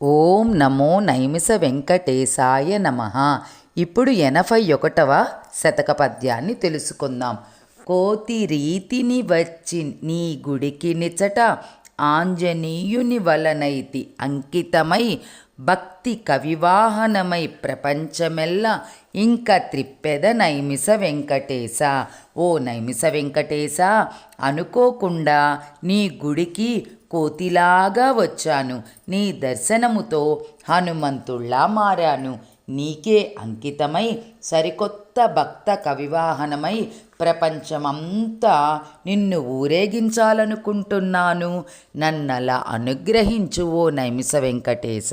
ఓం నమో నైమిస వెంకటేశాయ నమః. ఇప్పుడు 81వ శతక పద్యాన్ని తెలుసుకుందాం. కోతి రీతిని వచ్చి నీ గుడికి నిచట ఆంజనేయుని వలనైతి అంకితమై భక్తి కవివాహనమై ప్రపంచమెల్ల ఇంక త్రిప్పెద నైమిస వెంకటేశ. ఓ నైమిస వెంకటేశ, అనుకోకుండా నీ గుడికి కోతిలాగా వచ్చాను. నీ దర్శనముతో హనుమంతుళ్ళా మారాను. నీకే అంకితమై సరికొత్త భక్త కవివాహనమై ప్రపంచమంతా నిన్ను ఊరేగించాలనుకుంటున్నాను. నన్నలా అనుగ్రహించు ఓ నైమిస వెంకటేశ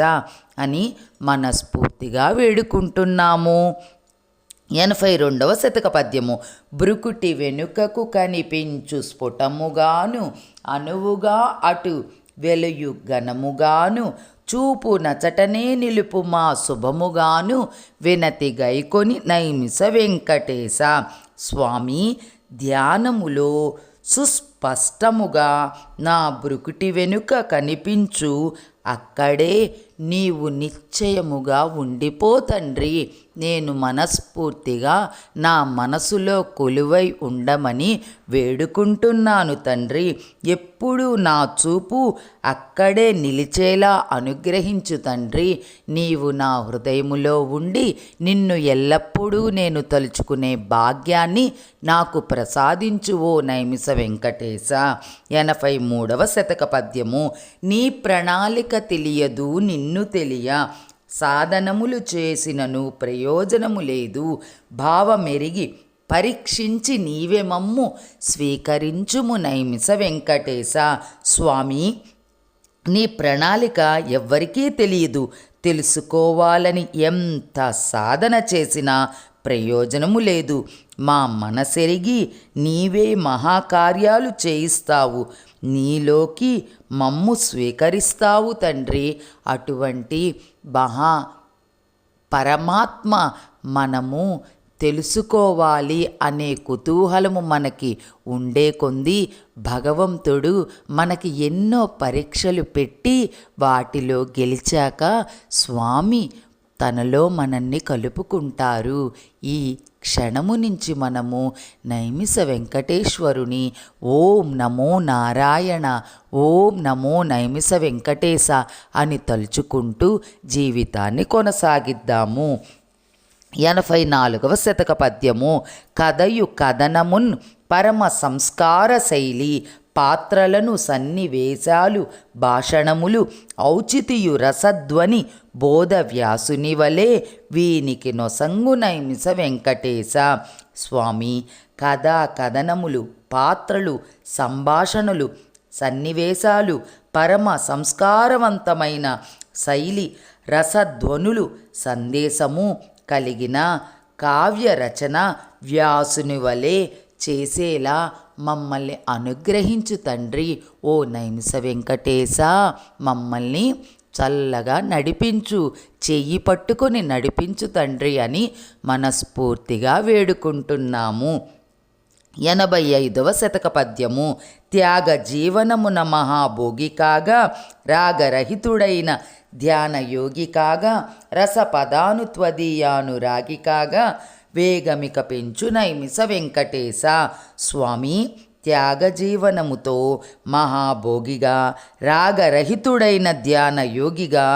అని మనస్ఫూర్తిగా వేడుకుంటున్నాము. 82వ శతక పద్యము. బ్రుకుటి వెనుకకు కనిపించు స్ఫుటముగాను అనువుగా అటు వెలుయు ఘనముగాను చూపు నచటనే నిలుపు మా శుభముగాను వినతి గైకొని నైమిస వెంకటేశ. స్వామి, ధ్యానములో సుస్పష్టముగా నా బ్రుకుటి వెనుక కనిపించు, అక్కడే నీవు నిశ్చయముగా ఉండిపో తండ్రి. నేను మనస్ఫూర్తిగా నా మనసులో కొలువై ఉండమని వేడుకుంటున్నాను తండ్రి. ఎప్పుడూ నా చూపు అక్కడే నిలిచేలా అనుగ్రహించు తండ్రి. నీవు నా హృదయములో ఉండి నిన్ను ఎల్లప్పుడూ నేను తలుచుకునే భాగ్యాన్ని నాకు ప్రసాదించు ఓ నైమిస వెంకటేశ. 83వ శతక పద్యము. నీ ప్రణాళిక తెలియదు నిన్ను తెలియ, సాధనములు చేసినను ప్రయోజనము లేదు. భావమెరిగి పరీక్షించి నీవే మమ్ము స్వీకరించుము నైమిస వెంకటేశ. స్వామి, నీ ప్రణాళిక ఎవ్వరికీ తెలియదు. తెలుసుకోవాలని ఎంత సాధన చేసినా ప్రయోజనము లేదు. మా మనసెరిగి నీవే మహాకార్యాలు చేయిస్తావు. నీలోకి మమ్ము స్వీకరిస్తావు తండ్రి. అటువంటి పరమాత్మ మనము తెలుసుకోవాలి అనే కుతూహలము మనకి ఉండే కొంది భగవంతుడు మనకి ఎన్నో పరీక్షలు పెట్టి వాటిలో గెలిచాక స్వామి తనలో మనల్ని కలుపుకుంటారు. ఈ క్షణము నుంచి మనము నైమిస వెంకటేశ్వరుని ఓం నమో నారాయణ, ఓం నమో నైమిస వెంకటేశ అని తలుచుకుంటూ జీవితాన్ని కొనసాగిద్దాము. 84వ శతక పద్యము. కథయు కథనమున్ పరమ సంస్కార శైలి, పాత్రలను సన్నివేశాలు భాషణములు ఔచితియు రసధ్వని బోధ వ్యాసుని వలె వీనికి నొసంగు నైమిస వెంకటేశ. స్వామి, కథా కథనములు, పాత్రలు, సంభాషణలు, సన్నివేశాలు, పరమ సంస్కారవంతమైన శైలి, రసధ్వనులు, సందేశము కలిగిన కావ్య రచన వ్యాసుని వలె చేసేలా మమ్మల్ని అనుగ్రహించు తండ్రి. ఓ నైమిస వెంకటేశ, మమ్మల్ని చల్లగా నడిపించు, చెయ్యి పట్టుకొని నడిపించు తండ్రి అని మనస్ఫూర్తిగా వేడుకుంటున్నాము. 85వ శతక పద్యము. త్యాగ జీవనమున మహాభోగి కాగా, రాగరహితుడైన ధ్యానయోగి కాగా, రసపదానుత్వదీయానురాగి కాగా వేగమిక పెంచు నైమిస వెంకటేశ. స్వామి, త్యాగజీవనముతో మహాభోగిగా, రాగరహితుడైన ధ్యాన యోగిగా,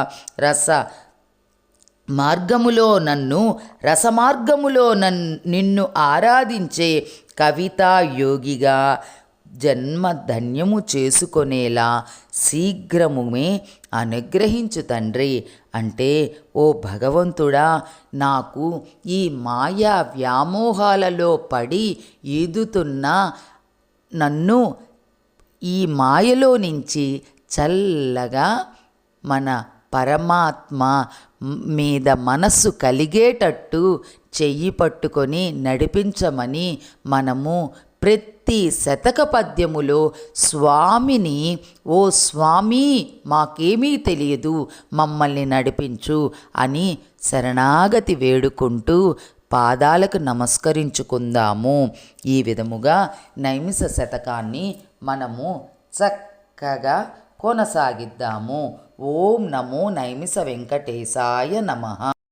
రసమార్గములో నిన్ను ఆరాధించే కవితా యోగిగా జన్మ ధన్యము చేసుకొనేలా శీఘ్రముమే అనుగ్రహించు తండ్రి. అంటే, ఓ భగవంతుడా, నాకు ఈ మాయా వ్యామోహాలలో పడి ఈదుతున్న నన్ను ఈ మాయలో నుంచి చల్లగా మన పరమాత్మ మీద మనస్సు కలిగేటట్టు చెయ్యి పట్టుకొని నడిపించమని మనము ప్రతి శతక పద్యములో స్వామిని, ఓ స్వామి, మాకేమీ తెలియదు, మమ్మల్ని నడిపించు అని శరణాగతి వేడుకుంటూ పాదాలకు నమస్కరించుకుందాము. ఈ విధముగా నైమిస శతకాన్ని మనము చక్కగా కొనసాగిద్దాము. ఓం నమో నైమిష వెంకటేశాయ నమః.